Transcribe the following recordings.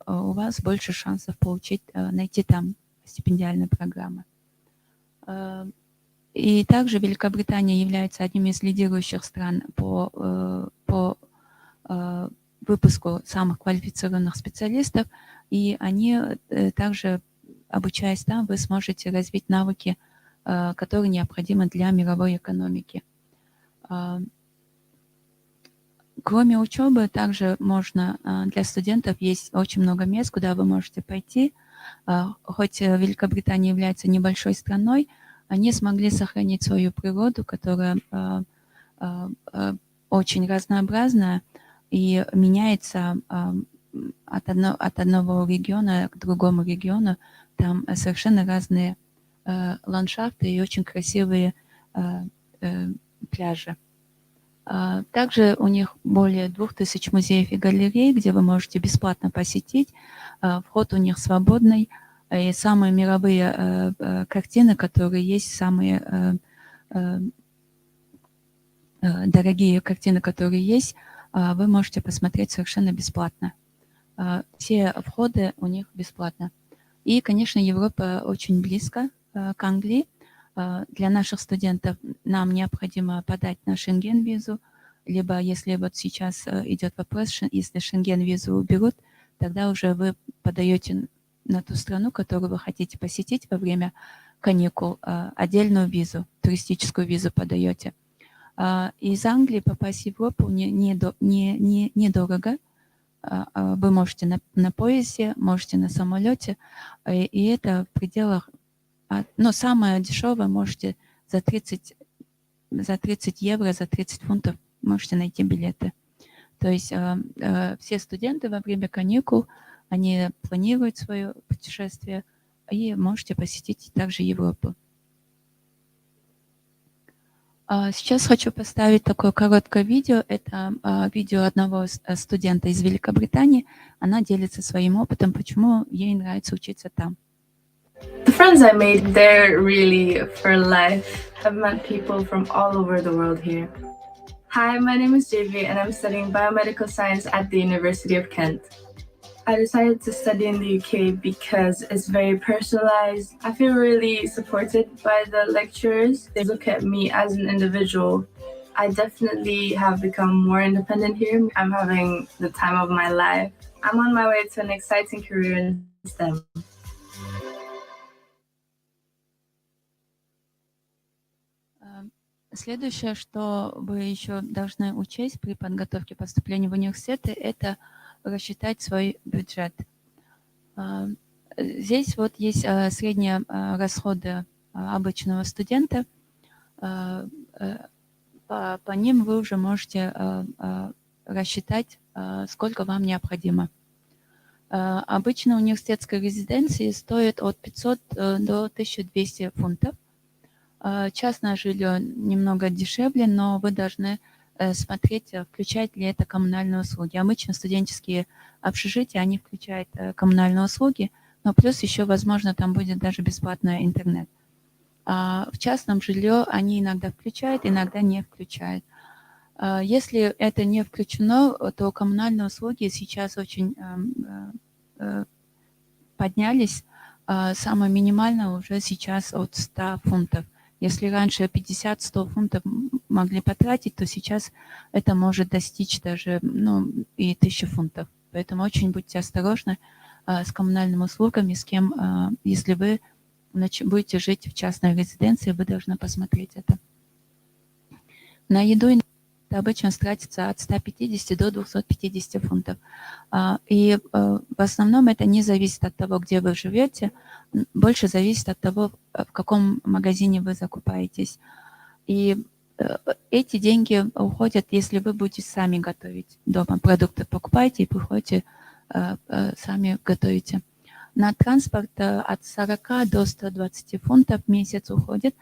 у вас больше шансов найти там стипендиальные программы. И также Великобритания является одним из лидирующих стран по выпуску самых квалифицированных специалистов, и они также, обучаясь там, вы сможете развить навыки, которые необходимы для мировой экономики. Кроме учебы, также можно, для студентов есть очень много мест, куда вы можете пойти. Хоть Великобритания является небольшой страной, они смогли сохранить свою природу, которая очень разнообразная и меняется от одного региона к другому региону. Там совершенно разные ландшафты и очень красивые пляжи. Также у них более 2000 музеев и галерей, где вы можете бесплатно посетить. Вход у них свободный. И самые мировые картины, которые есть, самые дорогие картины, которые есть, вы можете посмотреть совершенно бесплатно. Все входы у них бесплатно. И, конечно, Европа очень близко к Англии. Для наших студентов нам необходимо подать на Шенген-визу, либо если вот сейчас идет вопрос, если Шенген-визу уберут, тогда уже вы подаете на ту страну, которую вы хотите посетить во время каникул, отдельную визу, туристическую визу подаете. Из Англии попасть в Европу недорого. Вы можете на поезде, можете на самолете, и это в пределах. Но самое дешевое можете за 30 евро, за 30 фунтов можете найти билеты. То есть все студенты во время каникул, они планируют свое путешествие, и можете посетить также Европу. Сейчас хочу поставить такое короткое видео. Это видео одного студента из Великобритании. Она делится своим опытом, почему ей нравится учиться там. The friends I made, they're really for life. I've met people from all over the world here. Hi, my name is JV and I'm studying biomedical science at the University of Kent. I decided to study in the UK because it's very personalized. I feel really supported by the lecturers. They look at me as an individual. I definitely have become more independent here. I'm having the time of my life. I'm on my way to an exciting career in STEM. Следующее, что вы еще должны учесть при подготовке к поступлению в университеты, это рассчитать свой бюджет. Здесь вот есть средние расходы обычного студента. По ним вы уже можете рассчитать, сколько вам необходимо. Обычно университетская резиденция стоит от 500 до 1200 фунтов. Частное жилье немного дешевле, но вы должны смотреть, включает ли это коммунальные услуги. Обычно студенческие общежития, они включают коммунальные услуги, но плюс еще, возможно, там будет даже бесплатный интернет. В частном жилье они иногда включают, иногда не включают. Если это не включено, то коммунальные услуги сейчас очень поднялись. Самое минимальное уже сейчас от 100 фунтов. Если раньше 50-100 фунтов могли потратить, то сейчас это может достичь даже и 1000 фунтов. Поэтому очень будьте осторожны с коммунальными услугами, с кем, если вы будете жить в частной резиденции, вы должны посмотреть это. На еду обычно тратится от 150 до 250 фунтов. И в основном это не зависит от того, где вы живете, больше зависит от того, в каком магазине вы закупаетесь. И эти деньги уходят, если вы будете сами готовить дома. Продукты покупаете и приходите, сами готовите. На транспорт от 40 до 120 фунтов в месяц уходит.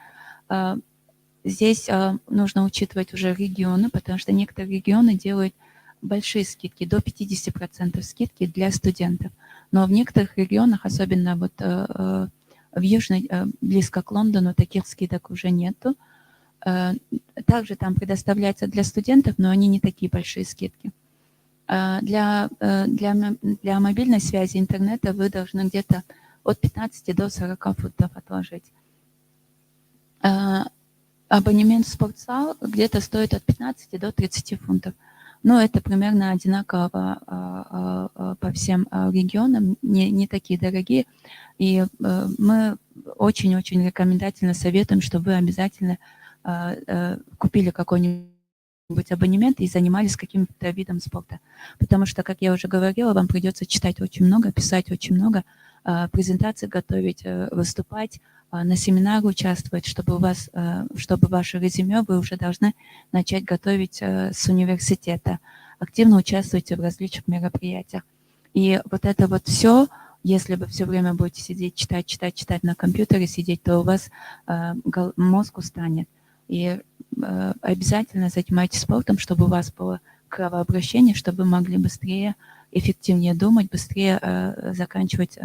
Здесь нужно учитывать уже регионы, потому что некоторые регионы делают большие скидки, до 50% скидки для студентов. Но в некоторых регионах, особенно вот в южной, близко к Лондону, таких скидок уже нету. Также там предоставляется для студентов, но они не такие большие скидки. Для мобильной связи интернета вы должны где-то от 15 до 40 фунтов отложить. Абонемент в спортзал где-то стоит от 15 до 30 фунтов. Но это примерно одинаково по всем регионам, не такие дорогие. И мы очень-очень рекомендательно советуем, чтобы вы обязательно купили какой-нибудь абонемент и занимались каким-то видом спорта. Потому что, как я уже говорила, вам придется читать очень много, писать очень много, презентации готовить, выступать, на семинары участвовать, чтобы ваше резюме вы уже должны начать готовить с университета. Активно участвуйте в различных мероприятиях. И вот это вот все, если вы все время будете сидеть, читать на компьютере, сидеть, то у вас мозг устанет. И обязательно занимайтесь спортом, чтобы у вас было кровообращение, чтобы вы могли быстрее, эффективнее думать, быстрее заканчивать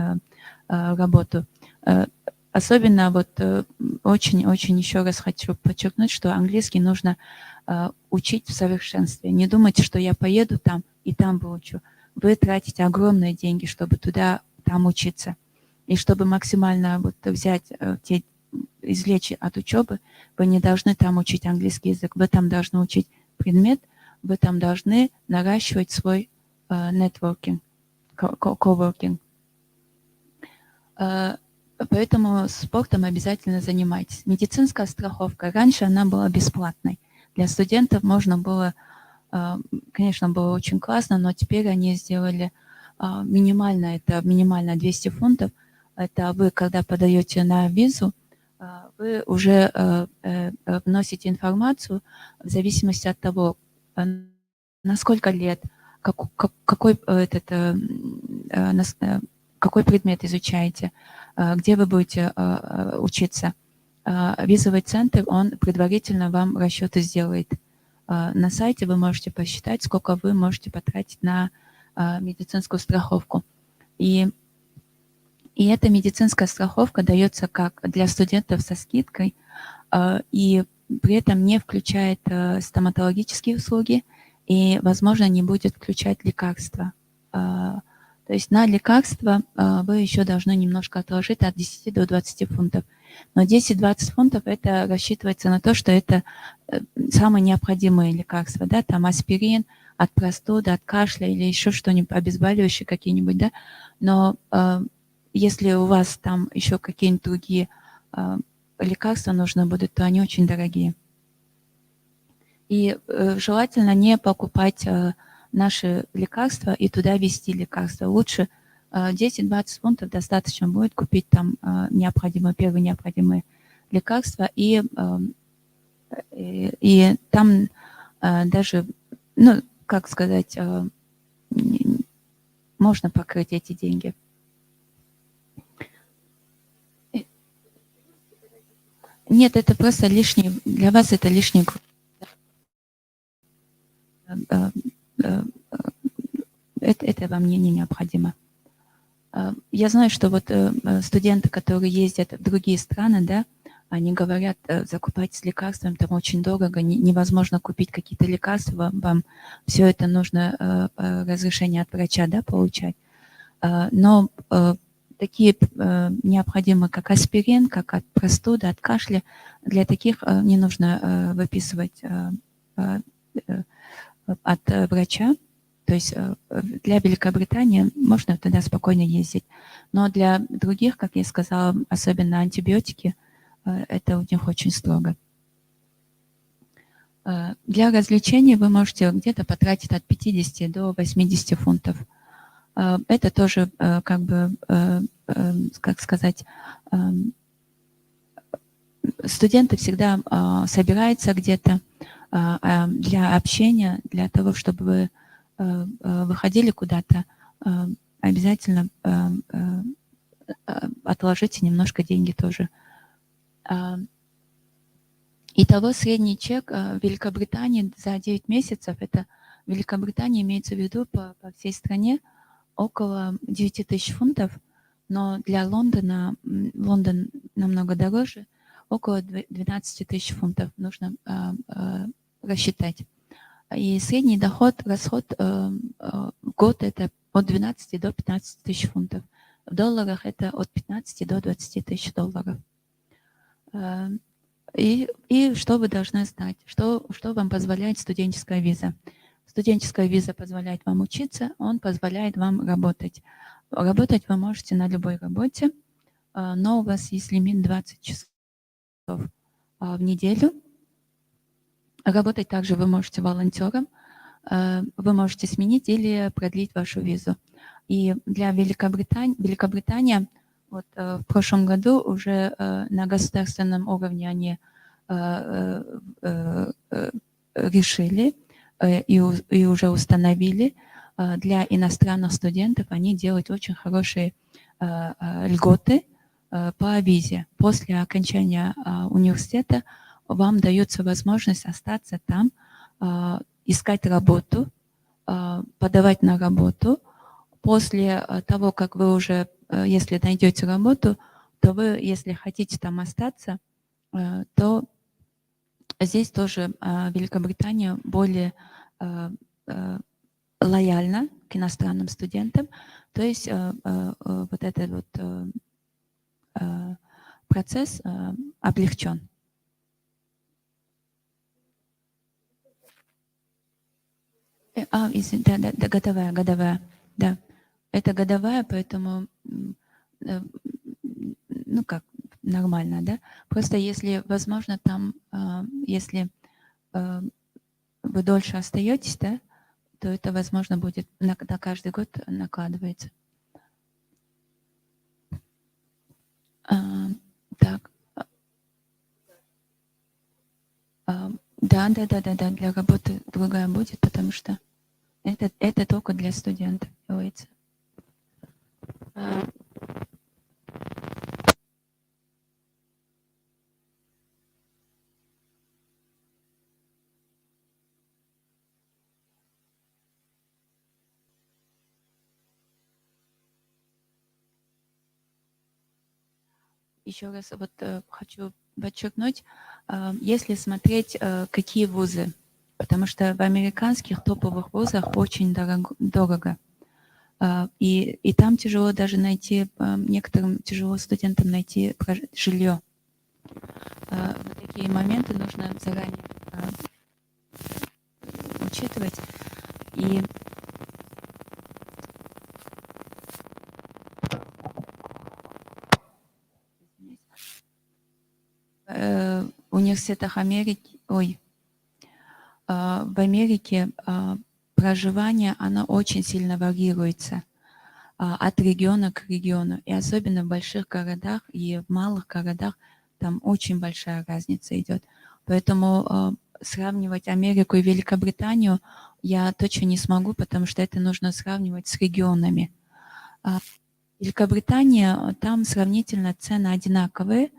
работу. Особенно вот очень-очень еще раз хочу подчеркнуть, что английский нужно учить в совершенстве. Не думайте, что я поеду там и там выучу. Вы тратите огромные деньги, чтобы там учиться. И чтобы максимально вот взять извлечь от учебы, вы не должны там учить английский язык. Вы там должны учить предмет, вы там должны наращивать свой networking, coworking. Поэтому спортом обязательно занимайтесь. Медицинская страховка. Раньше она была бесплатной. Для студентов можно было, конечно, было очень классно, но теперь они сделали минимально, это минимально 200 фунтов. Это вы, когда подаете на визу, вы уже вносите информацию в зависимости от того, на сколько лет, какой предмет изучаете, где вы будете учиться. Визовый центр, он предварительно вам расчеты сделает. На сайте вы можете посчитать, сколько вы можете потратить на медицинскую страховку. И эта медицинская страховка дается как для студентов со скидкой, и при этом не включает стоматологические услуги и, возможно, не будет включать лекарства. То есть на лекарства вы еще должны немножко отложить от 10 до 20 фунтов. Но 10-20 фунтов это рассчитывается на то, что это самые необходимые лекарства, да, там аспирин от простуды, от кашля или еще что-нибудь, обезболивающие какие-нибудь, да. Но если у вас там еще какие-нибудь другие лекарства нужны будут, то они очень дорогие. И желательно не покупать наши лекарства и туда везти лекарства. Лучше 10-20 фунтов достаточно будет купить там первые необходимые лекарства, и там даже, ну, как сказать, можно покрыть эти деньги. Нет, это просто лишний, для вас это лишний. Это вам не необходимо. Я знаю, что вот студенты, которые ездят в другие страны, да, они говорят, закупать лекарствами там очень дорого, невозможно купить какие-то лекарства, вам все это нужно разрешение от врача, да, получать. Но такие необходимые, как аспирин, как от простуды, от кашля, для таких не нужно выписывать от врача. То есть для Великобритании можно туда спокойно ездить. Но для других, как я сказала, особенно антибиотики, это у них очень строго. Для развлечений вы можете где-то потратить от 50 до 80 фунтов. Это тоже, как бы, как сказать, студенты всегда собираются где-то для общения, для того, чтобы вы выходили куда-то, обязательно отложите немножко деньги тоже. Итого средний чек в Великобритании за 9 месяцев, это Великобритания имеется в виду по всей стране, около 9 тысяч фунтов, но для Лондона, Лондон намного дороже, около 12 тысяч фунтов нужно рассчитать. И средний расход в год это от 12 до 15 тысяч фунтов. В долларах это от 15 до 20 тысяч долларов. И что вы должны знать? Что вам позволяет студенческая виза? Студенческая виза позволяет вам учиться, он позволяет вам работать. Работать вы можете на любой работе, но у вас есть лимит 20 часов в неделю. Работать также вы можете волонтером, вы можете сменить или продлить вашу визу. И для Великобритания вот, в прошлом году уже на государственном уровне они решили и уже установили для иностранных студентов, они делают очень хорошие льготы по визе. После окончания университета вам дается возможность остаться там, искать работу, подавать на работу. После того, как вы уже, если найдете работу, то вы, если хотите там остаться, то здесь тоже Великобритания более лояльна к иностранным студентам. То есть вот этот вот процесс облегчен. Да, годовая, да. Это годовая, поэтому, ну как, нормально, да. Просто если, возможно, там, если вы дольше остаетесь, да, то это, возможно, будет на каждый год накладывается. Так. Да, для работы другая будет, потому что это только для студентов делается. Еще раз вот хочу подчеркнуть, если смотреть, какие вузы, потому что в американских топовых вузах очень дорого. И там тяжело даже найти, некоторым тяжело студентам найти жилье. В такие моменты нужно заранее учитывать. И в университетах Америки, в Америке проживание, оно очень сильно варьируется от региона к региону. И особенно в больших городах и в малых городах там очень большая разница идет. Поэтому сравнивать Америку и Великобританию я точно не смогу, потому что это нужно сравнивать с регионами. Великобритания, там сравнительно цены одинаковые,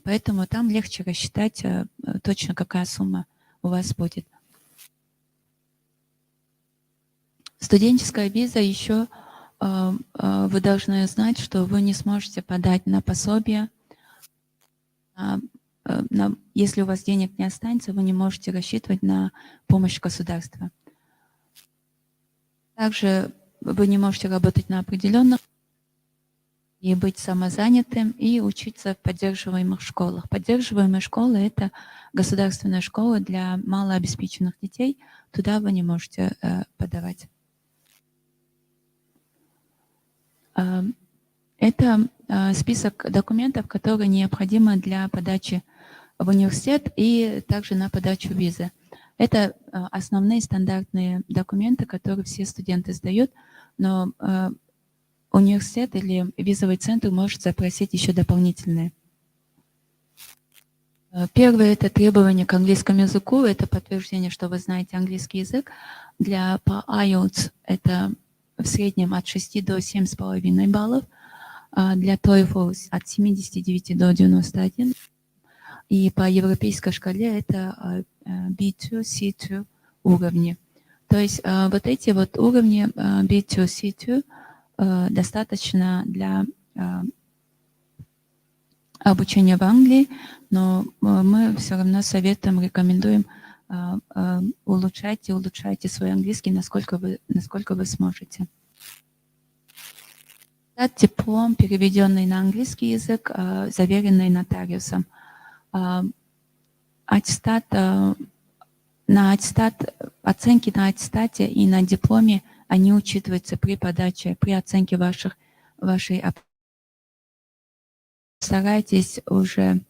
поэтому там легче рассчитать точно, какая сумма у вас будет. Студенческая виза еще, вы должны знать, что вы не сможете подать на пособие. Если у вас денег не останется, вы не можете рассчитывать на помощь государства. Также вы не можете работать на определенных и быть самозанятым, и учиться в поддерживаемых школах. Поддерживаемые школы — это государственная школа для малообеспеченных детей. Туда вы не можете подавать. Это список документов, которые необходимы для подачи в университет и также на подачу визы. Это основные стандартные документы, которые все студенты сдают, но университет или визовый центр может запросить еще дополнительные. Первое — это требование к английскому языку, это подтверждение, что вы знаете английский язык. По IELTS это в среднем от 6 до 7,5 баллов, для TOEFL от 79 до 91. И по европейской шкале это B2, C2 уровни. То есть вот эти вот уровни B2, C2 достаточно для обучения в Англии, но мы все равно советуем, рекомендуем улучшайте свой английский, насколько вы сможете. Диплом, переведенный на английский язык, заверенный нотариусом. Оценки на аттестате и на дипломе, они учитываются при оценке вашей. Старайтесь уже,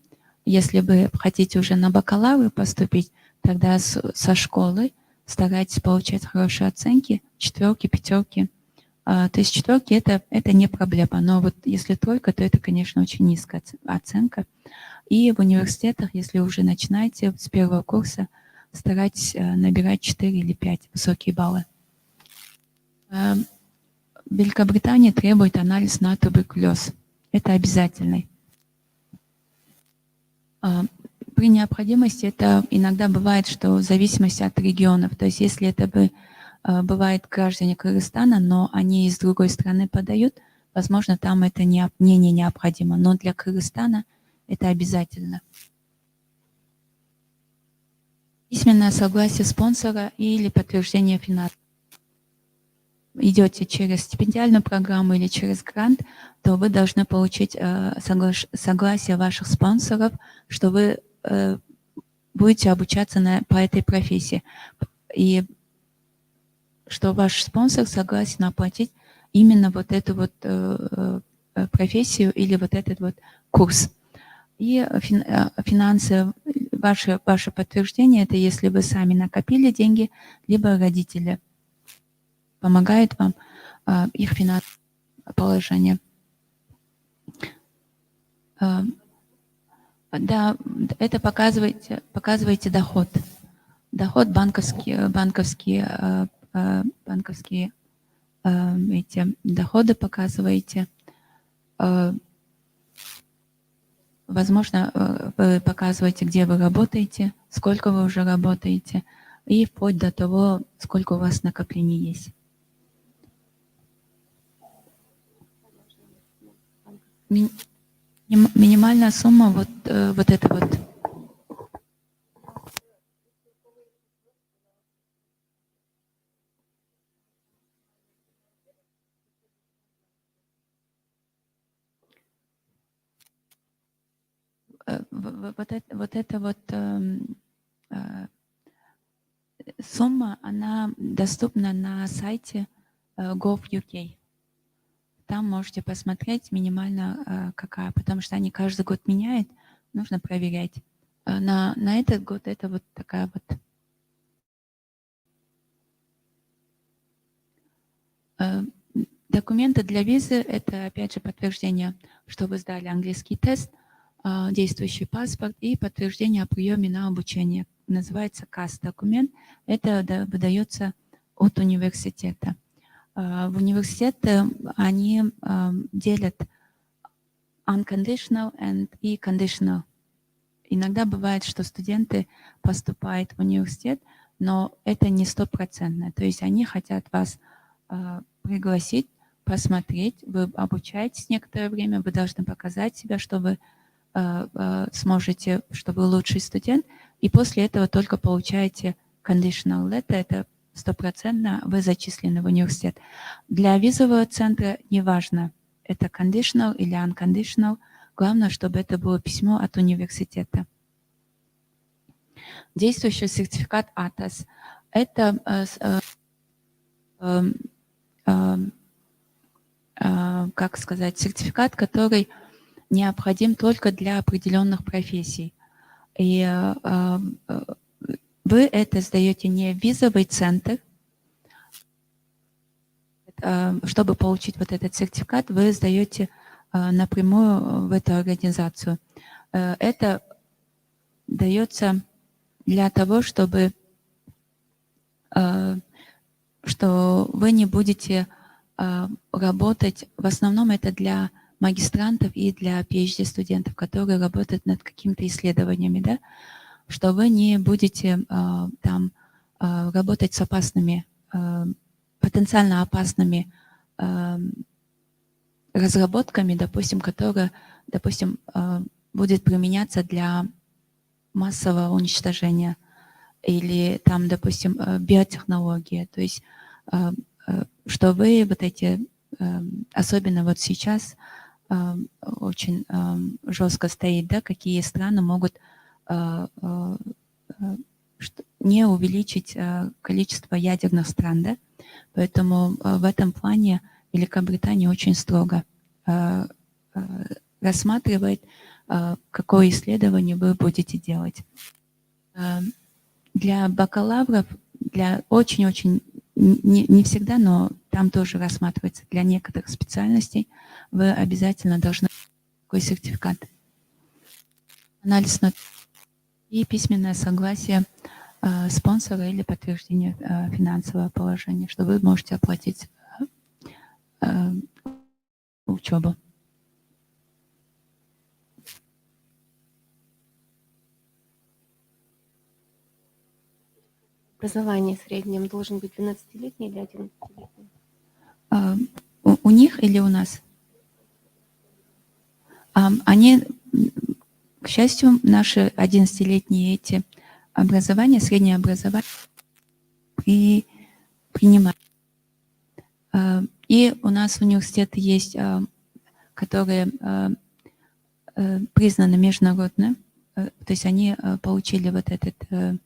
если вы хотите уже на бакалавр поступить, тогда со школы старайтесь получать хорошие оценки, 4, 5. То есть 4 это не проблема, но вот если 3, то это, конечно, очень низкая оценка. И в университетах, если уже начинаете с первого курса, старайтесь набирать 4 или 5 высокие баллы. Великобритания требует анализ на туберкулез. Это обязательный. При необходимости это иногда бывает, что в зависимости от регионов. То есть если это бывает граждане Кыргызстана, но они из другой страны подают, возможно, там это не необходимо. Но для Кыргызстана это обязательно. Письменное согласие спонсора или подтверждение финансов. Идете через стипендиальную программу или через грант, то вы должны получить согласие ваших спонсоров, что вы будете обучаться по этой профессии. И что ваш спонсор согласен оплатить именно вот эту вот профессию или вот этот вот курс. И финансы, ваше подтверждение, это если вы сами накопили деньги, либо родители помогают вам их финансовое положение. Да, это показываете доход. Доход банковские эти доходы показываете. Возможно, вы показываете, где вы работаете, сколько вы уже работаете, и вплоть до того, сколько у вас накоплений есть. Минимальная сумма вот это вот. Вот эта сумма, она доступна на сайте gov.uk. Там можете посмотреть минимально какая, потому что они каждый год меняют, нужно проверять. На этот год это вот такая вот. Документы для визы — это, опять же, подтверждение, что вы сдали английский тест, действующий паспорт и подтверждение о приеме на обучение. Называется КАС-документ. Это выдается от университета. В университете они делят unconditional и conditional. Иногда бывает, что студенты поступают в университет, но это не 100%. То есть они хотят вас пригласить, посмотреть, вы обучаетесь некоторое время, вы должны показать себя, что вы сможете, что вы лучший студент, и после этого только получаете conditional letter, это 100% вы зачислены в университет. Для визового центра неважно, это conditional или unconditional, главное, чтобы это было письмо от университета. Действующий сертификат АТАС – это как сказать, сертификат, который необходим только для определенных профессий. И вы это сдаете не в визовый центр. Чтобы получить вот этот сертификат, вы сдаете напрямую в эту организацию. Это дается для того, чтобы что вы не будете работать, в основном это для магистрантов и для PhD-студентов, которые работают над какими-то исследованиями, да, что вы не будете там работать с опасными, потенциально опасными разработками, допустим, которые, допустим, будет применяться для массового уничтожения. или там, допустим, биотехнология. То есть, что вы вот эти, особенно вот сейчас, очень жестко стоит, да, какие страны могут не увеличить количество ядерных стран, да? Поэтому в этом плане Великобритания очень строго рассматривает, какое исследование вы будете делать. Для бакалавров, для очень-очень, не всегда, но там тоже рассматривается для некоторых специальностей, вы обязательно должны такой сертификат. Анализ и письменное согласие спонсора или подтверждение финансового положения, что вы можете оплатить учебу. Образование в среднем должен быть 12-летний или 11-летний? У них или у нас? Они, к счастью, наши 11-летние эти образования, среднее образование принимают. И у нас университеты есть, которые признаны международно, то есть они получили вот эту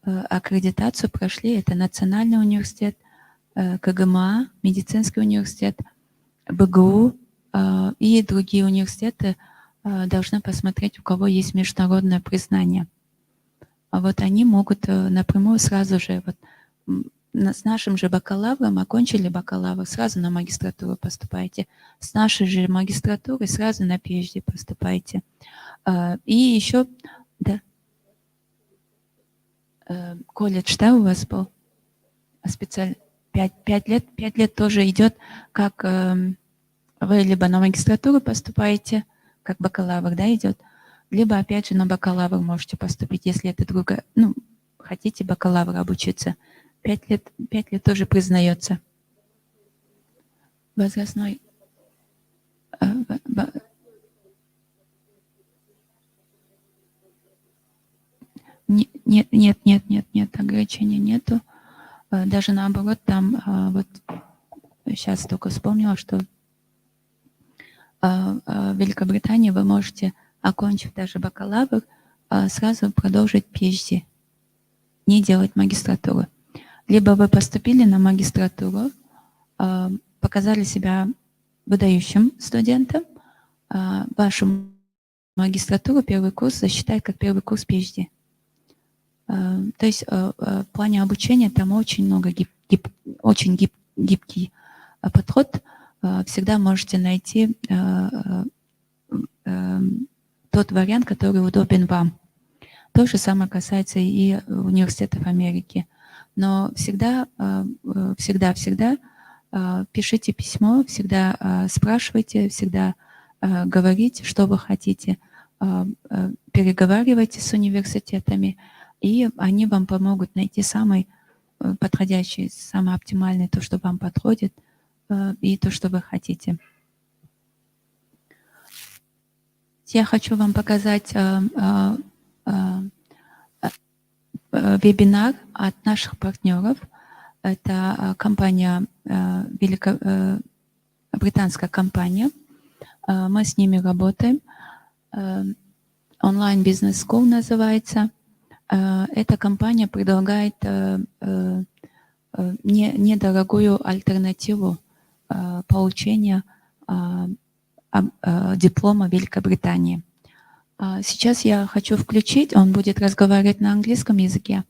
аккредитацию, прошли. Это Национальный университет, КГМА, медицинский университет, БГУ и другие университеты должны посмотреть, у кого есть международное признание. А вот они могут напрямую сразу же, вот, с нашим же бакалавром, окончили бакалавр, сразу на магистратуру поступаете. С нашей же магистратуры сразу на PhD поступаете. И еще, да, колледж, да, у вас был специально 5 лет тоже идет, как вы либо на магистратуру поступаете, как бакалавр, да, идет, либо опять же на бакалавр можете поступить, если это другое, ну, хотите бакалавр обучиться. 5 лет тоже признается. Возрастной. Нет, ограничений нету. Даже наоборот, там вот сейчас только вспомнила, что в Великобритании вы можете, окончив даже бакалавр, сразу продолжить PhD, не делать магистратуру. Либо вы поступили на магистратуру, показали себя выдающим студентом, вашу магистратуру, первый курс засчитают как первый курс PhD. То есть в плане обучения там очень много очень гибкий подход. Всегда можете найти тот вариант, который удобен вам. То же самое касается и университетов Америки. Но всегда пишите письмо, всегда спрашивайте, всегда говорите, что вы хотите, переговаривайте с университетами, и они вам помогут найти самый подходящий, самый оптимальный, то, что вам подходит, и то, что вы хотите. Я хочу вам показать вебинар от наших партнеров. Это компания, британская компания. Мы с ними работаем. Online Business School называется. Эта компания предлагает недорогую альтернативу получения диплома Великобритании. Сейчас я хочу включить, он будет разговаривать на английском языке.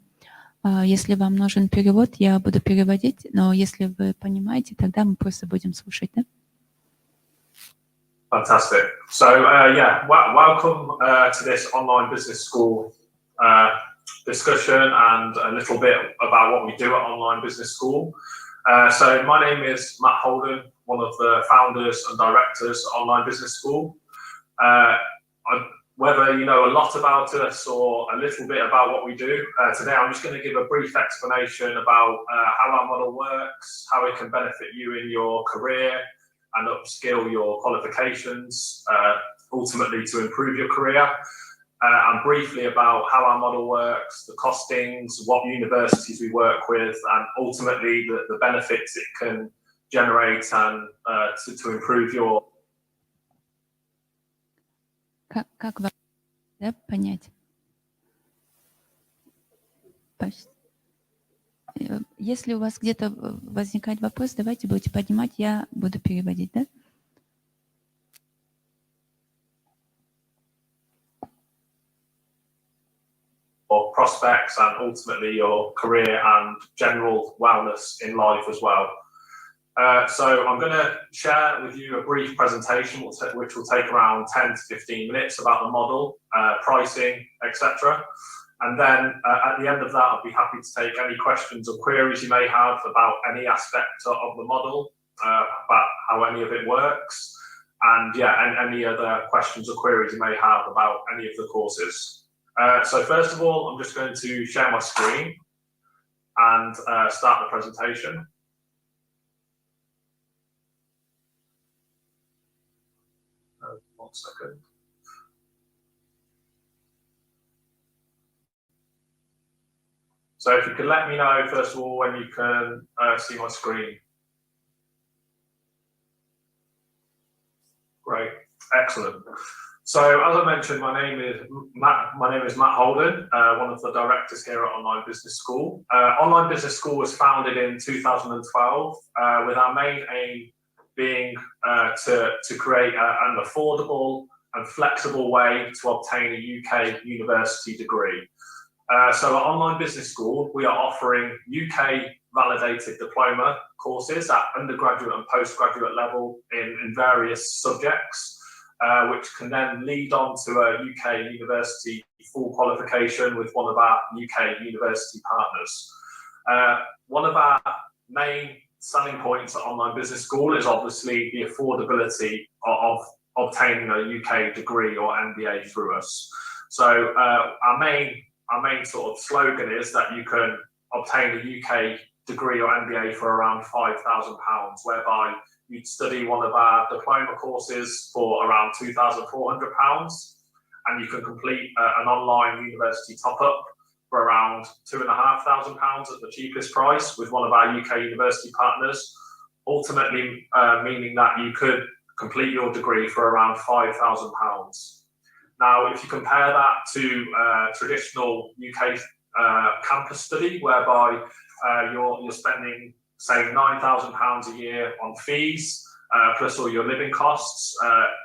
Если вам нужен перевод, я буду переводить, но если вы понимаете, тогда мы просто будем слушать, да? Fantastic. So, welcome to this online business school discussion and a little bit about what we do at Online Business School. So my name is Matt Holden, one of the founders and directors at Online Business School. Whether you know a lot about us or a little bit about what we do, today I'm just going to give a brief explanation about how our model works, how it can benefit you in your career and upskill your qualifications, ultimately to improve your career. and briefly about how our model works, the costings, what universities we work with, and ultimately the benefits it can generate and to improve your. Как вам, да, понять? Если у вас где-то возникает вопрос, давайте будете поднимать, я буду переводить, да? Or prospects and ultimately your career and general wellness in life as well. So I'm going to share with you a brief presentation which will take around 10 to 15 minutes about the model, pricing, etc. And then at the end of that, I'll be happy to take any questions or queries you may have about any aspect of the model, about how any of it works, and yeah, and any other questions or queries you may have about any of the courses. So first of all, I'm just going to share my screen and start the presentation. One second. So if you could let me know, first of all, when you can see my screen. Great, excellent. So as I mentioned, my name is Matt Holden, one of the directors here at Online Business School. Online Business School was founded in 2012 with our main aim being to create an affordable and flexible way to obtain a UK university degree. So at Online Business School, we are offering UK validated diploma courses at undergraduate and postgraduate level in various subjects, which can then lead on to a UK university full qualification with one of our UK university partners. One of our main selling points at Online Business School is obviously the affordability of obtaining a UK degree or MBA through us. So our main sort of slogan is that you can obtain a UK degree or MBA for around £5,000, whereby you'd study one of our diploma courses for around £2,400, and you can complete an online university top-up for around £2,500 at the cheapest price with one of our UK university partners, ultimately meaning that you could complete your degree for around £5,000. Now, if you compare that to traditional UK campus study, whereby you're spending, say, £9,000 a year on fees, plus all your living costs,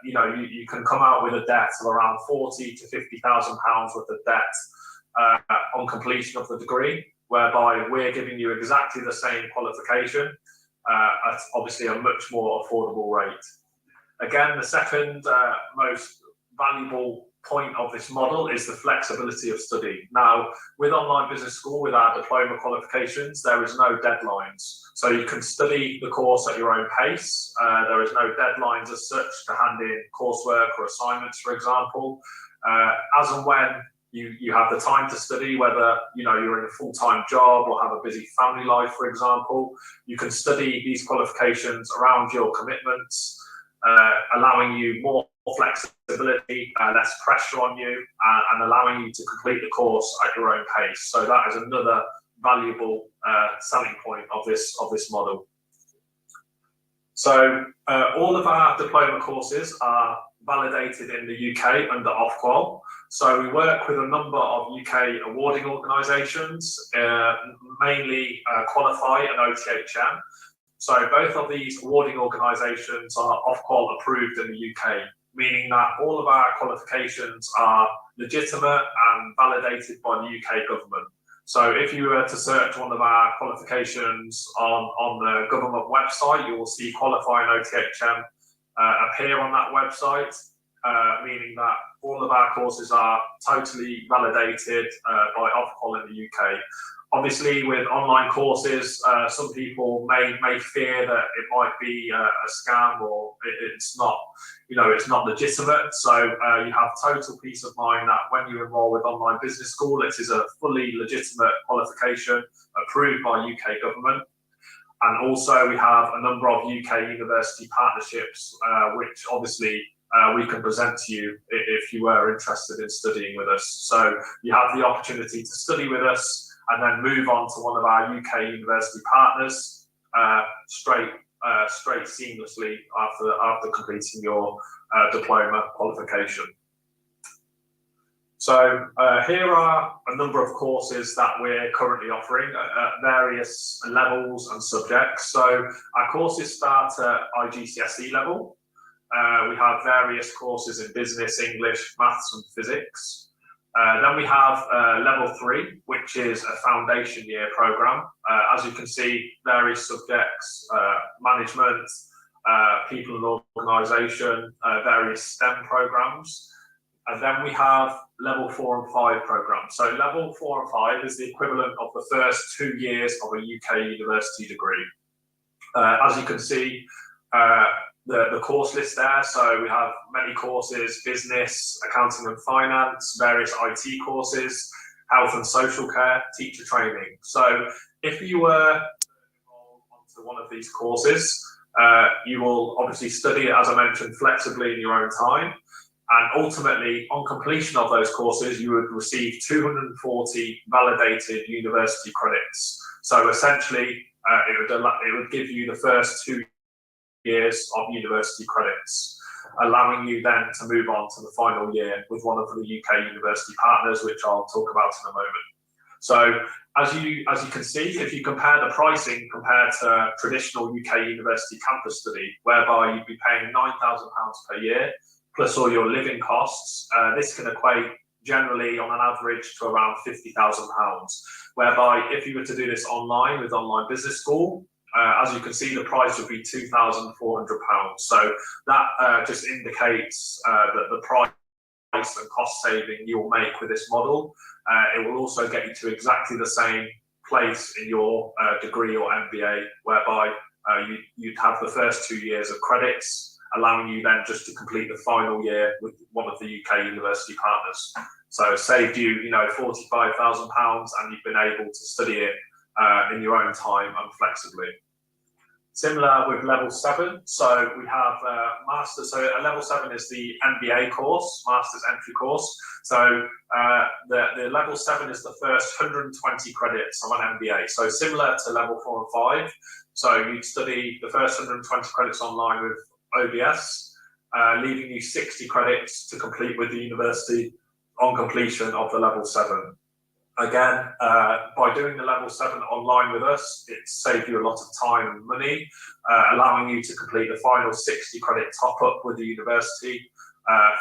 you can come out with a debt of around £40,000 to £50,000 worth of debt on completion of the degree, whereby we're giving you exactly the same qualification at obviously a much more affordable rate. Again, the second most valuable point of this model is the flexibility of study. Now, with Online Business School, with our diploma qualifications, there is no deadlines. So you can study the course at your own pace. There is no deadlines as such to hand in coursework or assignments, for example. As and when you have the time to study, whether you're in a full-time job or have a busy family life, for example, you can study these qualifications around your commitments, allowing you more flexibility, less pressure on you, and allowing you to complete the course at your own pace. So that is another valuable selling point of this model. So all of our diploma courses are validated in the UK under Ofqual. So we work with a number of UK awarding organisations, mainly Qualify and OTHM. So both of these awarding organisations are Ofqual approved in the UK, meaning that all of our qualifications are legitimate and validated by the UK government. So if you were to search one of our qualifications on the government website, you will see Qualify and OTHM appear on that website, meaning that all of our courses are totally validated by Ofqual in the UK. Obviously, with online courses, some people may fear that it might be a scam or it's not, it's not legitimate. So you have total peace of mind that when you enroll with Online Business School, it is a fully legitimate qualification approved by UK government. And also we have a number of UK university partnerships, which obviously we can present to you if you were interested in studying with us. So you have the opportunity to study with us and then move on to one of our UK university partners straight seamlessly after completing your diploma qualification. So here are a number of courses that we're currently offering at various levels and subjects. So our courses start at IGCSE level. We have various courses in business, English, maths and physics. Then we have level 3, which is a foundation year program. As you can see, various subjects, management, people and organisation, various STEM programs. And then we have level 4 and 5 programs. So level 4 and 5 is the equivalent of the first 2 years of a UK university degree. As you can see, the course list there. So we have many courses: business, accounting and finance, various IT courses, health and social care, teacher training. So if you were enrolled onto one of these courses, you will obviously study it, as I mentioned, flexibly in your own time. And ultimately, on completion of those courses, you would receive 240 validated university credits. So essentially, it would give you the first 2 years of university credits, allowing you then to move on to the final year with one of the UK university partners, which I'll talk about in a moment. So as you can see, if you compare the pricing compared to traditional UK university campus study, whereby you'd be paying £9,000 per year, plus all your living costs, this can equate generally on an average to around £50,000. Whereby if you were to do this online with Online Business School, as you can see, the price would be £2,400. So that just indicates that the price and cost saving you'll make with this model. It will also get you to exactly the same place in your degree or MBA, whereby you'd have the first 2 years of credits, allowing you then just to complete the final year with one of the UK university partners. So it saved you, £45,000, and you've been able to study it in your own time and flexibly. Similar with level 7, so we have masters. So level 7 is the MBA course, master's entry course. So the level 7 is the first 120 credits of an MBA. So similar to level 4 and 5. So you'd study the first 120 credits online with OBS, leaving you 60 credits to complete with the university on completion of the level 7. Again, by doing the level 7 online with us, it saved you a lot of time and money, allowing you to complete the final 60 credit top up with the university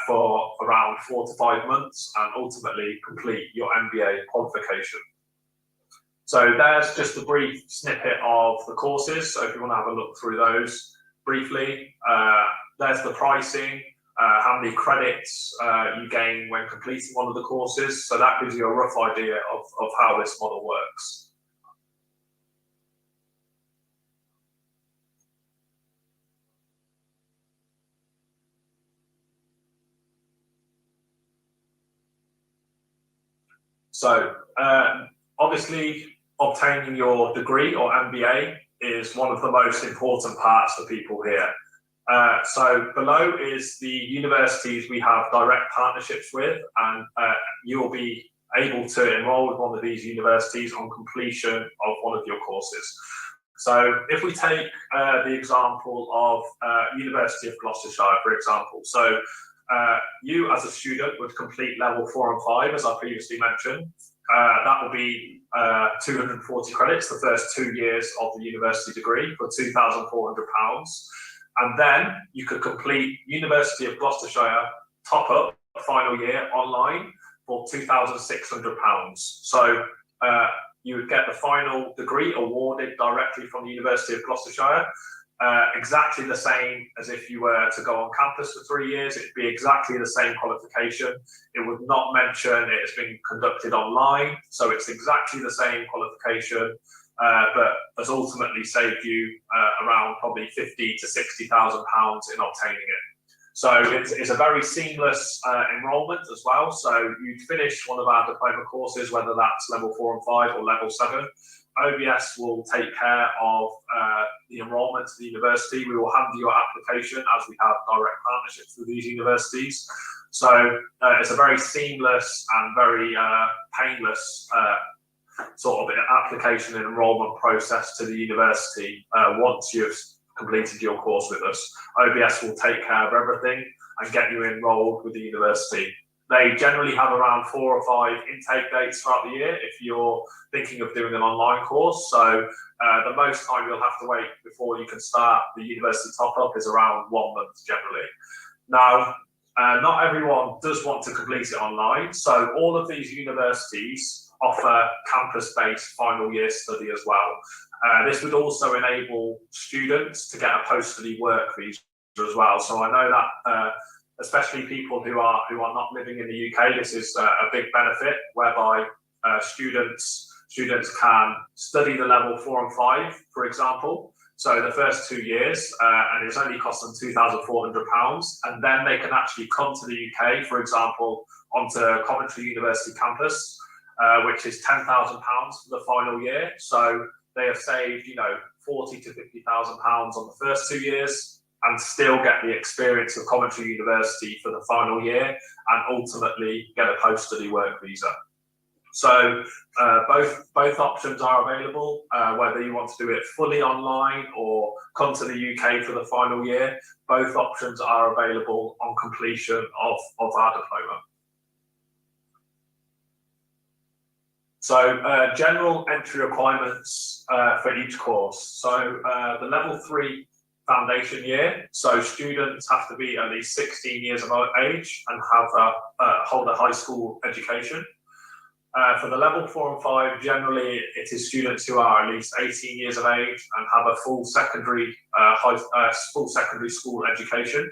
for around 4 to 5 months, and ultimately complete your MBA qualification. So there's just a brief snippet of the courses. So if you want to have a look through those briefly, there's the pricing, how many credits you gain when completing one of the courses. So that gives you a rough idea of how this model works. So obviously, obtaining your degree or MBA is one of the most important parts for people here. So below is the universities we have direct partnerships with, and you will be able to enroll with one of these universities on completion of one of your courses. So if we take the example of University of Gloucestershire, for example. So you as a student would complete level 4 and 5, as I previously mentioned. That will be 240 credits, the first 2 years of the university degree, for £2,400. And then you could complete University of Gloucestershire top up final year online for £2,600. So you would get the final degree awarded directly from the University of Gloucestershire, exactly the same as if you were to go on campus for 3 years. It'd be exactly the same qualification. It would not mention it has been conducted online, so it's exactly the same qualification. But has ultimately saved you around probably £50,000 to £60,000 in obtaining it. So it's a very seamless enrolment as well. So you'd finish one of our diploma courses, whether that's level 4 and 5 or level 7, OBS will take care of the enrolment to the university. We will handle your application as we have direct partnerships with these universities. So it's a very seamless and very painless sort of application and enrolment process to the university once you've completed your course with us. OBS will take care of everything and get you enrolled with the university. They generally have around 4 or 5 intake dates throughout the year if you're thinking of doing an online course. So the most time you'll have to wait before you can start the university top-up is around 1 month generally. Now, not everyone does want to complete it online. So all of these universities offer campus-based final year study as well. This would also enable students to get a post-study work visa as well. So I know that especially people who are not living in the UK, this is a big benefit whereby students can study the level 4 and 5, for example. So the first 2 years, and it's only cost them £2,400, and then they can actually come to the UK, for example, onto Coventry University campus, which is £10,000 for the final year. So they have saved, you know, £40,000 to £50,000 on the first 2 years, and still get the experience of Coventry University for the final year, and ultimately get a post-study work visa. So both options are available, whether you want to do it fully online or come to the UK for the final year. Both options are available on completion of our diploma. So general entry requirements for each course. So the level 3 foundation year, so students have to be at least 16 years of age and hold a high school education. For the level 4 and 5, generally it is students who are at least 18 years of age and have a full secondary school education.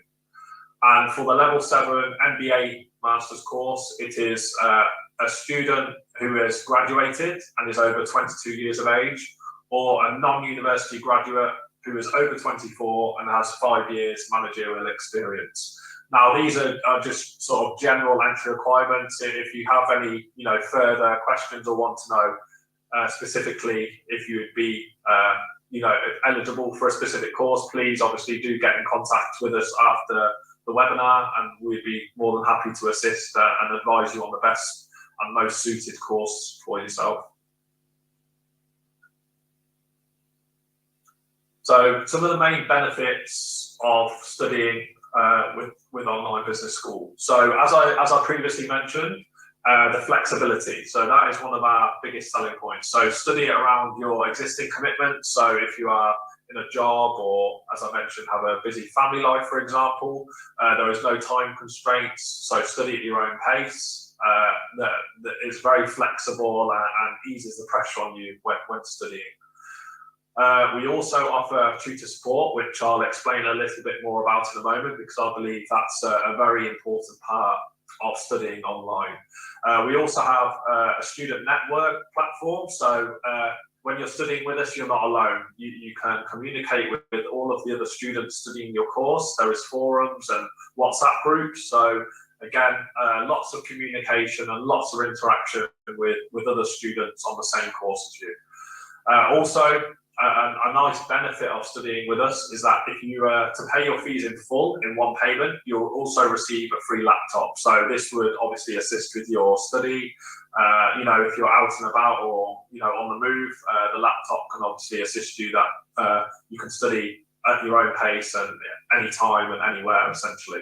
And for the level 7 MBA master's course, it is a student who has graduated and is over 22 years of age, or a non-university graduate who is over 24 and has 5 years managerial experience. Now, these are just sort of general entry requirements. If you have any, you know, further questions or want to know specifically if you would be, you know, eligible for a specific course, please obviously do get in contact with us after the webinar, and we'd be more than happy to assist and advise you on the best and most suited course for yourself. So some of the main benefits of studying with online business school. So as I previously mentioned, the flexibility. So that is one of our biggest selling points. So study it around your existing commitments. So if you are in a job, or as I mentioned, have a busy family life, for example, there is no time constraints. So study at your own pace. That is very flexible and eases the pressure on you when studying. We also offer tutor support, which I'll explain a little bit more about in a moment, because I believe that's a very important part of studying online. We also have a student network platform. So when you're studying with us, you're not alone. You can communicate with all of the other students studying your course. There is forums and WhatsApp groups. So again, lots of communication and lots of interaction with other students on the same course as you. Also, a nice benefit of studying with us is that if you to pay your fees in full in one payment, you'll also receive a free laptop. So this would obviously assist with your study. You know, if you're out and about or, you know, on the move, the laptop can obviously assist you that you can study at your own pace and any time and anywhere, essentially.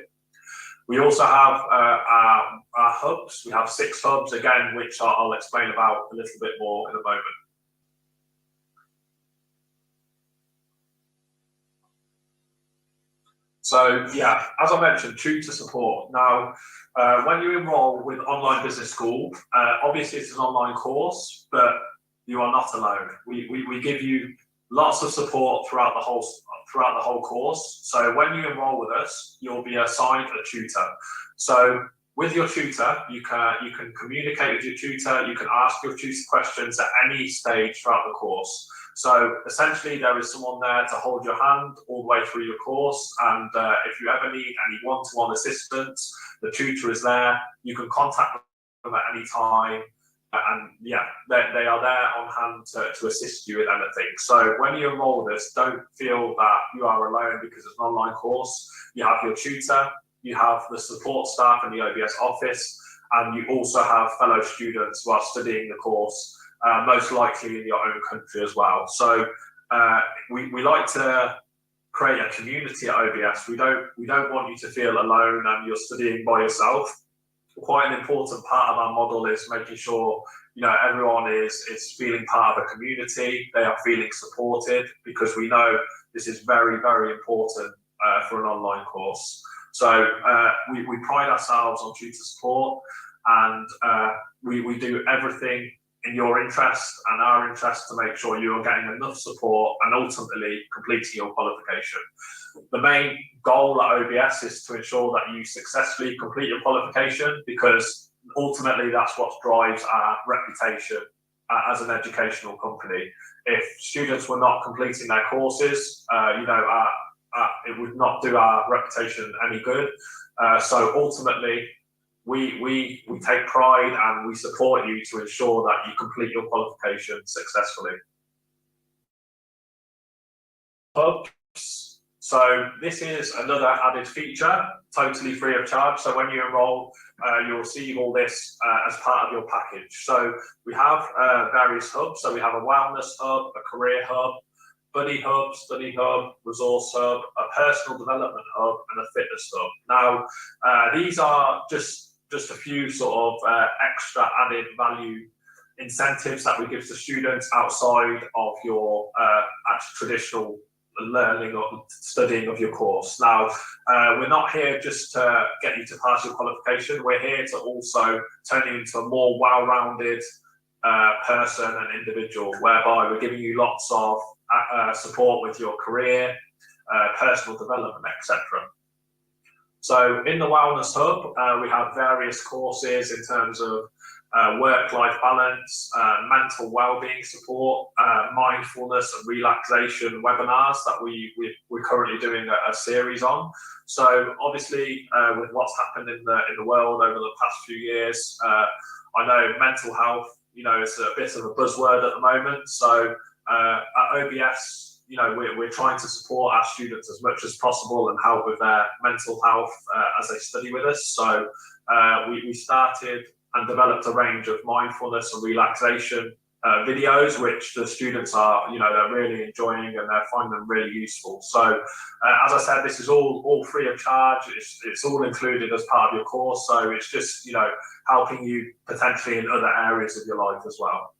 We also have our hubs. We have 6 hubs, again, which I'll explain about a little bit more in a moment. So yeah, as I mentioned, tutor support. Now, when you enroll with Online Business School, obviously it's an online course, but you are not alone. We give you lots of support throughout the whole course. So when you enroll with us, you'll be assigned a tutor. So with your tutor, you can communicate with your tutor. You can ask your tutor questions at any stage throughout the course. So essentially, there is someone there to hold your hand all the way through your course. And if you ever need any one-to-one assistance, the tutor is there. You can contact them at any time. and yeah, they are there on hand to assist you with anything. So when you enroll with us, don't feel that you are alone because it's an online course. You have your tutor, you have the support staff in the OBS office, and you also have fellow students who are studying the course, most likely in your own country as well. So we like to create a community at OBS. We don't want you to feel alone and you're studying by yourself. Quite an important part of our model is making sure everyone is feeling part of a community. They are feeling supported, because we know this is very, very important for an online course. So we pride ourselves on tutor support, and we do everything in your interest and our interest to make sure you're getting enough support and ultimately completing your qualification. The main goal at OBS is to ensure that you successfully complete your qualification, because ultimately that's what drives our reputation as an educational company. If students were not completing their courses, it would not do our reputation any good. So ultimately, we take pride and we support you to ensure that you complete your qualification successfully. Hubs. So this is another added feature, totally free of charge. So when you enroll, you'll receive all this as part of your package. So we have various hubs. So we have a wellness hub, a career hub, buddy hub, study hub, resource hub, a personal development hub, and a fitness hub. Now, these are just a few sort of extra added value incentives that we give to students outside of your traditional learning or studying of your course. Now, we're not here just to get you to pass your qualification. We're here to also turn you into a more well-rounded person and individual, whereby we're giving you lots of support with your career, personal development, etc. So in the Wellness Hub, we have various courses in terms of work-life balance, mental well-being support, mindfulness and relaxation webinars that we're currently doing a series on. So obviously, with what's happened in the world over the past few years, I know mental health, it's a bit of a buzzword at the moment. So at OBS, we're trying to support our students as much as possible and help with their mental health as they study with us. So we started and developed a range of mindfulness and relaxation videos, which the students are, they're really enjoying and they're finding them really useful. So as I said, this is all free of charge. It's all included as part of your course. So it's just, helping you potentially in other areas of your life as well.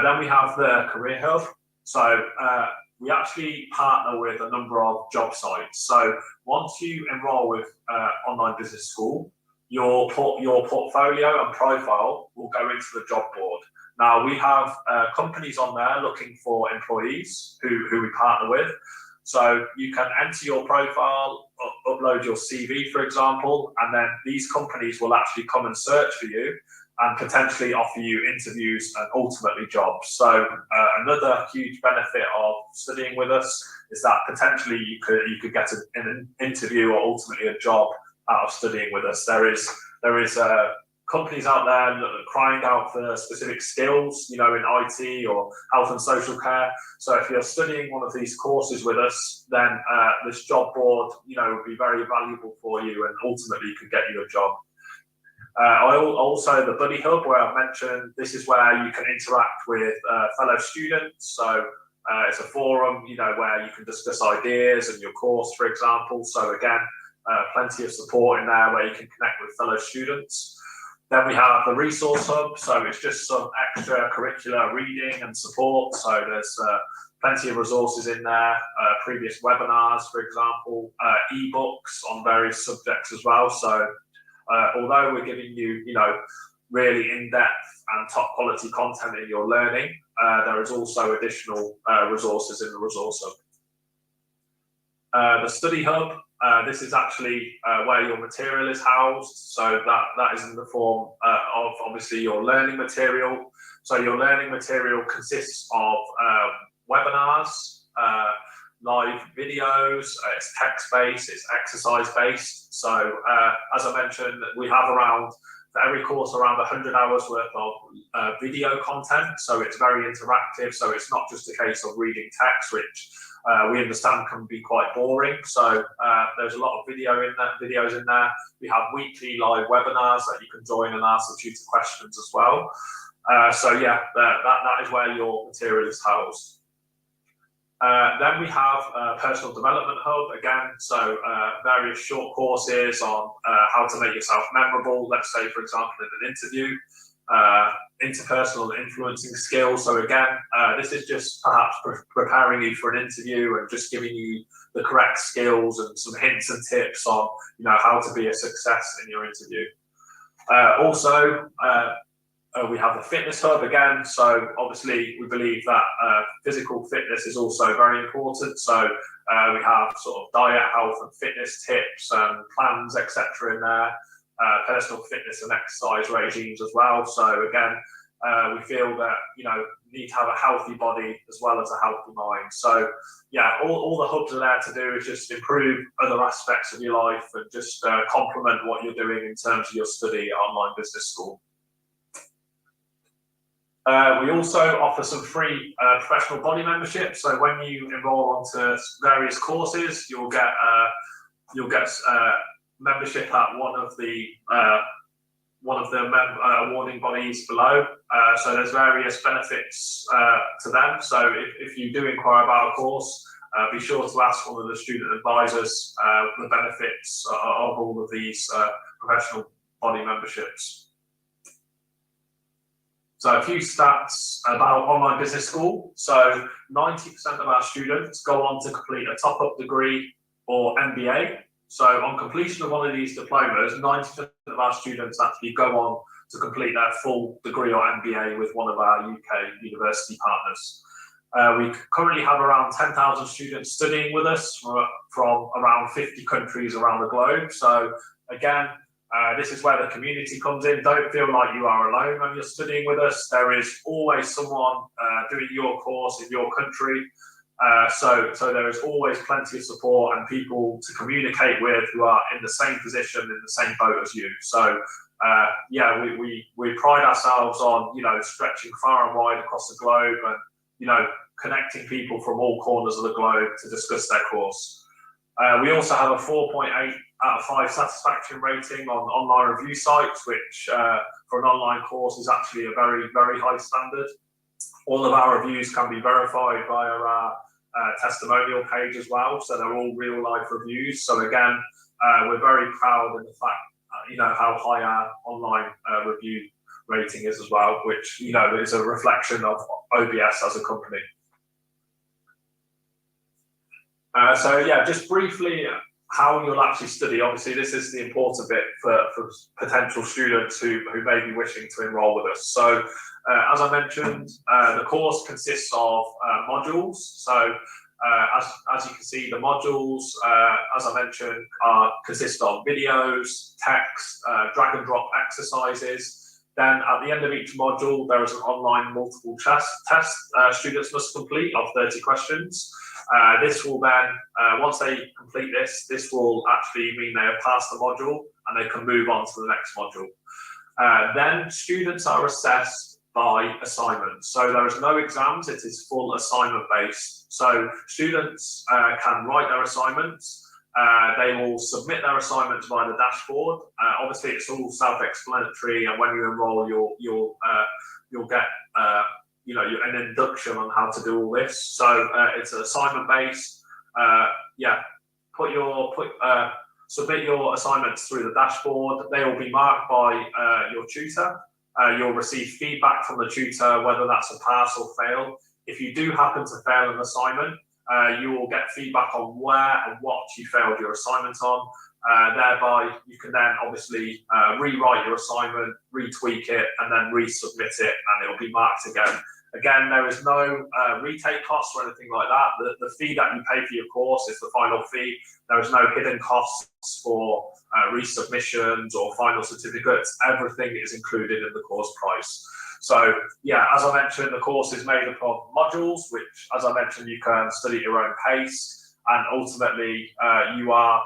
Then we have the Career Hub. So we actually partner with a number of job sites. So once you enroll with Online Business School, your portfolio and profile will go into the job board. Now, we have companies on there looking for employees who we partner with. So you can enter your profile, upload your CV, for example, and then these companies will actually come and search for you and potentially offer you interviews and ultimately jobs. So another huge benefit of studying with us is that potentially you could get an interview or ultimately a job out of studying with us. There is companies out there that are crying out for specific skills, in IT or health and social care. So if you're studying one of these courses with us, then this job board, would be very valuable for you and ultimately could get you a job. Also the Buddy Hub, where I mentioned, this is where you can interact with fellow students. So it's a forum, where you can discuss ideas and your course, for example. So again, plenty of support in there where you can connect with fellow students. Then we have the Resource Hub. So it's just some extracurricular reading and support. So there's plenty of resources in there, previous webinars, for example, ebooks on various subjects as well. So although we're giving you, really in-depth and top quality content in your learning, there is also additional resources in the Resource Hub. The Study Hub, this is actually where your material is housed. So that is in the form of obviously your learning material. So your learning material consists of webinars, live videos, it's text-based, it's exercise-based. So as I mentioned, we have around for every course around 100 hours worth of video content, so it's very interactive, so it's not just a case of reading text, which we understand can be quite boring. So there's a lot of videos in there. We have weekly live webinars that you can join and ask the tutor questions as well. So yeah, that is where your material is housed. Then we have a personal development hub again, so various short courses on how to make yourself memorable, let's say for example in an interview, interpersonal influencing skills. So again, this is just perhaps preparing you for an interview and just giving you the correct skills and some hints and tips on how to be a success in your interview. Also, we have the fitness hub again, so obviously we believe that physical fitness is also very important, so we have sort of diet, health and fitness tips and plans, etc. in there, personal fitness and exercise regimes as well. So again, we feel that you need to have a healthy body as well as a healthy mind. So yeah, all the hubs are there to do is just improve other aspects of your life and just complement what you're doing in terms of your study at Online Business School. We also offer some free professional body memberships. So when you enroll onto various courses, you'll get membership at one of the awarding bodies below. So there's various benefits to them. So if you do inquire about a course, be sure to ask one of the student advisors the benefits of all of these professional body memberships. So a few stats about Online Business School. So 90% of our students go on to complete a top-up degree or MBA. So on completion of one of these diplomas, 90% of our students actually go on to complete their full degree or MBA with one of our UK university partners. We currently have around 10,000 students studying with us from around 50 countries around the globe. So again, this is where the community comes in. Don't feel like you are alone when you're studying with us. There is always someone doing your course in your country. So there is always plenty of support and people to communicate with who are in the same position, in the same boat as you. So yeah, we pride ourselves on stretching far and wide across the globe and connecting people from all corners of the globe to discuss their course. We also have a 4.8 out of 5 satisfaction rating on online review sites, which for an online course is actually a very, very high standard. All of our reviews can be verified via our testimonial page as well, so they're all real life reviews. So again, we're very proud in the fact how high our online review rating is as well, which is a reflection of OBS as a company. So yeah, just briefly how you'll actually study. Obviously this is the important bit for potential students who may be wishing to enroll with us. So as I mentioned, the course consists of modules. So as you can see, the modules, as I mentioned, consist of videos, text, drag and drop exercises. Then at the end of each module, there is an online multiple test students must complete of 30 questions. This will then, once they complete this will actually mean they have passed the module and they can move on to the next module. Then students are assessed by assignments. So there is no exams, it is full assignment based. So students can write their assignments. They will submit their assignments via the dashboard. Obviously, it's all self-explanatory, and when you enroll, you'll get an induction on how to do all this. So it's assignment based. Yeah, submit your assignments through the dashboard. They will be marked by your tutor. You'll receive feedback from the tutor, whether that's a pass or fail. If you do happen to fail an assignment, you will get feedback on where and what you failed your assignment on. Thereby, you can then obviously rewrite your assignment, retweak it, and then resubmit it, and it will be marked again. Again, there is no retake costs or anything like that. The fee that you pay for your course is the final fee. There is no hidden costs for resubmissions or final certificates. Everything is included in the course price. So yeah, as I mentioned, the course is made up of modules, which, as I mentioned, you can study at your own pace, and ultimately you are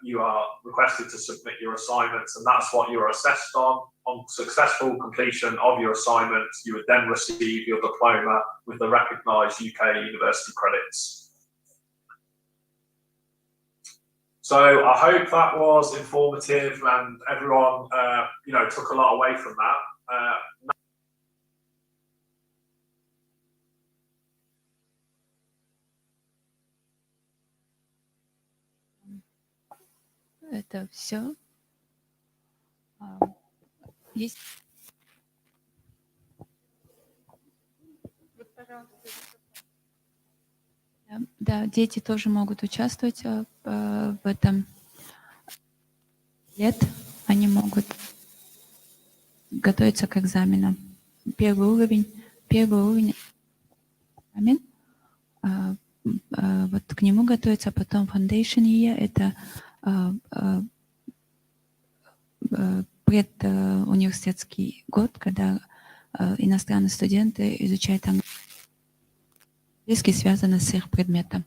you are requested to submit your assignments, and that's what you're assessed on. On successful completion of your assignments, you would then receive your diploma with the recognised UK university credits. So I hope that was informative and everyone, took a lot away from that. Это все. Есть. Да, дети тоже могут участвовать в этом. Они могут готовиться к экзаменам. Первый уровень экзамен. Вот к нему готовиться, а потом foundation year — это предуниверситетский год, когда иностранные студенты изучают английский, связанный с их предметом.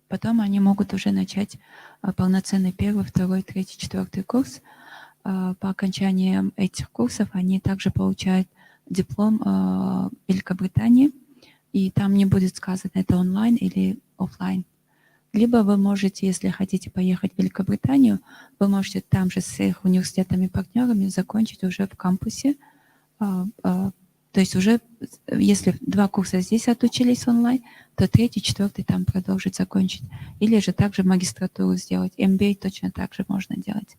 Потом они могут уже начать полноценный первый, второй, третий, четвертый курс. По окончании этих курсов они также получают диплом Великобритании, и там не будет сказано, это онлайн или офлайн. Либо вы можете, если хотите поехать в Великобританию, вы можете там же с их университетами-партнерами закончить уже в кампусе. То есть уже, если 2 курса здесь отучились онлайн, то 3-й, 4-й там продолжить закончить. Или же также магистратуру сделать. MBA точно так же можно делать.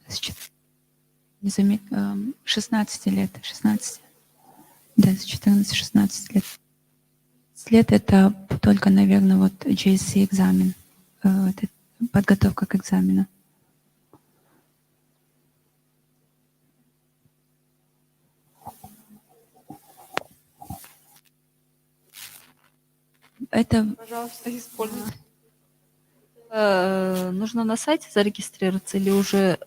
С 16 лет. 16. Да, с 14-16 лет. Лет это только, наверное, вот GSC экзамен, это подготовка к экзамену. Это, пожалуйста, используйте. Нужно на сайте зарегистрироваться или уже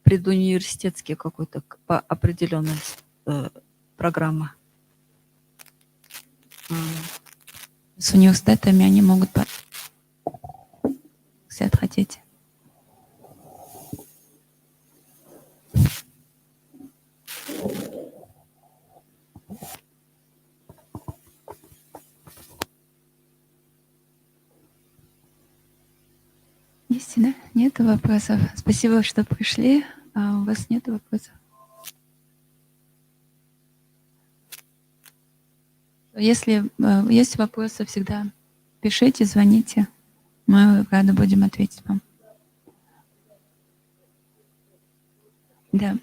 предуниверситетский какой-то определенная программа? с университетами они могут, если хотите. Есть, да? Нет вопросов. Спасибо, что пришли. А у вас нет вопросов? Если есть вопросы, всегда пишите, звоните. Мы рады будем ответить вам. Да.